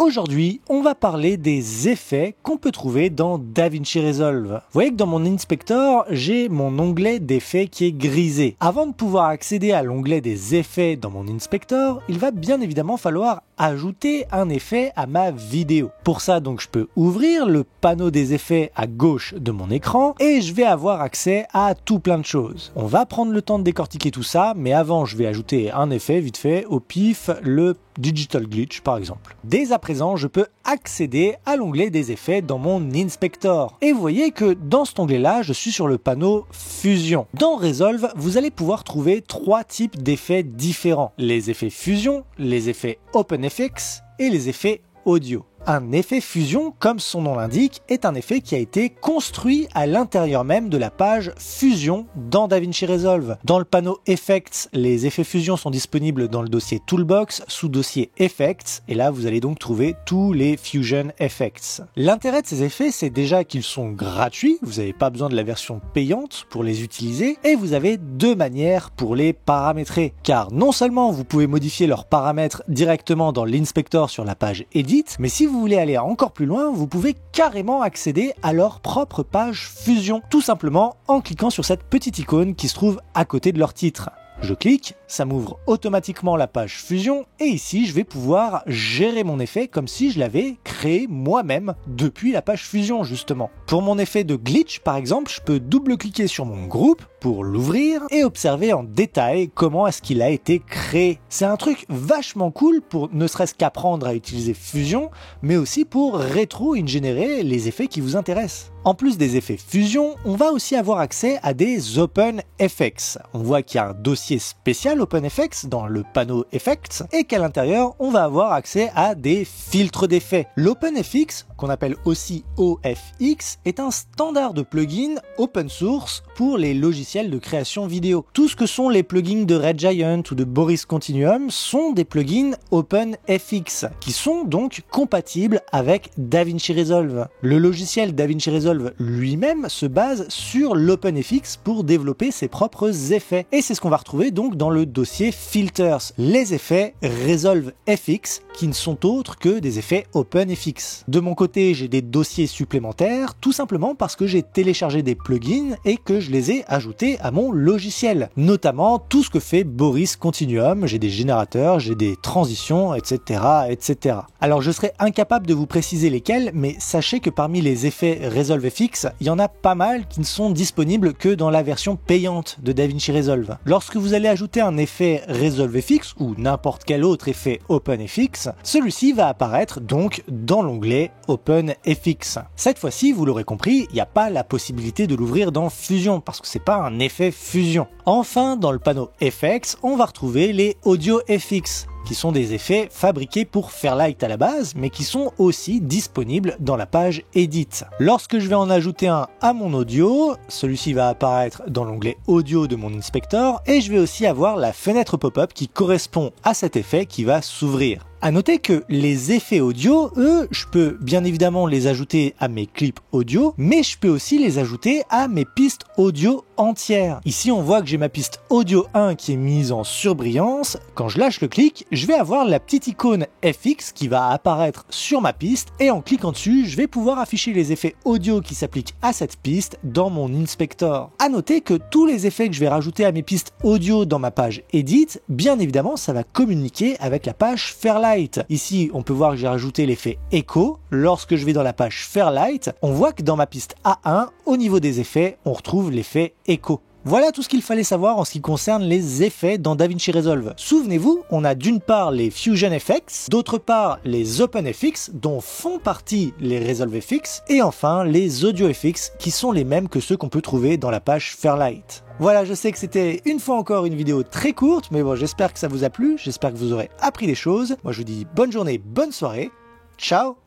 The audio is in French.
Aujourd'hui, on va parler des effets qu'on peut trouver dans DaVinci Resolve. Vous voyez que dans mon Inspector, j'ai mon onglet d'effets qui est grisé. Avant de pouvoir accéder à l'onglet des effets dans mon Inspector, il va bien évidemment falloir ajouter un effet à ma vidéo. Pour ça, donc, je peux ouvrir le panneau des effets à gauche de mon écran et je vais avoir accès à tout plein de choses. On va prendre le temps de décortiquer tout ça, mais avant, je vais ajouter un effet vite fait au pif, le Digital Glitch par exemple. Dès à présent, je peux accéder à l'onglet des effets dans mon Inspector. Et vous voyez que dans cet onglet-là, je suis sur le panneau Fusion. Dans Resolve, vous allez pouvoir trouver trois types d'effets différents. Les effets Fusion, les effets OpenFX et les effets audio. Un effet fusion, comme son nom l'indique, est un effet qui a été construit à l'intérieur même de la page Fusion dans DaVinci Resolve. Dans le panneau Effects, les effets fusion sont disponibles dans le dossier Toolbox, sous dossier Effects, et là vous allez donc trouver tous les Fusion Effects. L'intérêt de ces effets, c'est déjà qu'ils sont gratuits, vous n'avez pas besoin de la version payante pour les utiliser, et vous avez deux manières pour les paramétrer. Car non seulement vous pouvez modifier leurs paramètres directement dans l'Inspector sur la page Edit, mais si vous voulez aller encore plus loin, vous pouvez carrément accéder à leur propre page Fusion, tout simplement en cliquant sur cette petite icône qui se trouve à côté de leur titre. Je clique, ça m'ouvre automatiquement la page Fusion et ici je vais pouvoir gérer mon effet comme si je l'avais créé moi-même depuis la page Fusion justement. Pour mon effet de glitch par exemple, je peux double-cliquer sur mon groupe pour l'ouvrir et observer en détail comment est-ce qu'il a été créé. C'est un truc vachement cool pour ne serait-ce qu'apprendre à utiliser Fusion, mais aussi pour rétro-ingénérer les effets qui vous intéressent. En plus des effets Fusion, on va aussi avoir accès à des OpenFX. On voit qu'il y a un dossier spécial OpenFX dans le panneau Effects et qu'à l'intérieur, on va avoir accès à des filtres d'effets. L'OpenFX, qu'on appelle aussi OFX, est un standard de plugin open source pour les logiciels de création vidéo. Tout ce que sont les plugins de Red Giant ou de Boris Continuum sont des plugins OpenFX qui sont donc compatibles avec DaVinci Resolve. Le logiciel DaVinci Resolve lui-même se base sur l'OpenFX pour développer ses propres effets. Et c'est ce qu'on va retrouver donc dans le dossier Filters, les effets Resolve FX qui ne sont autres que des effets OpenFX. De mon côté, j'ai des dossiers supplémentaires tout simplement parce que j'ai téléchargé des plugins et que je les ai ajoutés à mon logiciel. Notamment tout ce que fait Boris Continuum, j'ai des générateurs, j'ai des transitions, etc., etc. Alors je serais incapable de vous préciser lesquels, mais sachez que parmi les effets Resolve FX, il y en a pas mal qui ne sont disponibles que dans la version payante de DaVinci Resolve. Lorsque vous allez ajouter un effet Resolve FX ou n'importe quel autre effet OpenFX, celui-ci va apparaître donc dans l'onglet OpenFX. Cette fois-ci, vous l'aurez compris, il n'y a pas la possibilité de l'ouvrir dans Fusion parce que c'est pas un effet fusion. Enfin, dans le panneau Effects, on va retrouver les Audio FX, qui sont des effets fabriqués pour Fairlight à la base, mais qui sont aussi disponibles dans la page Edit. Lorsque je vais en ajouter un à mon audio, celui-ci va apparaître dans l'onglet Audio de mon Inspector, et je vais aussi avoir la fenêtre pop-up qui correspond à cet effet qui va s'ouvrir. À noter que les effets audio, eux, je peux bien évidemment les ajouter à mes clips audio, mais je peux aussi les ajouter à mes pistes audio entières. Ici, on voit que j'ai ma piste audio 1 qui est mise en surbrillance. Quand je lâche le clic, je vais avoir la petite icône FX qui va apparaître sur ma piste et en cliquant dessus, je vais pouvoir afficher les effets audio qui s'appliquent à cette piste dans mon Inspector. À noter que tous les effets que je vais rajouter à mes pistes audio dans ma page Edit, bien évidemment, ça va communiquer avec la page Fairlight. Ici, on peut voir que j'ai rajouté l'effet Echo. Lorsque je vais dans la page Fairlight, on voit que dans ma piste A1, au niveau des effets, on retrouve l'effet Echo. Voilà tout ce qu'il fallait savoir en ce qui concerne les effets dans DaVinci Resolve. Souvenez-vous, on a d'une part les Fusion Effects, d'autre part les OpenFX dont font partie les Resolve FX, et enfin les Audio FX qui sont les mêmes que ceux qu'on peut trouver dans la page Fairlight. Voilà, je sais que c'était une fois encore une vidéo très courte, mais bon, j'espère que ça vous a plu, j'espère que vous aurez appris des choses. Moi je vous dis bonne journée, bonne soirée, ciao!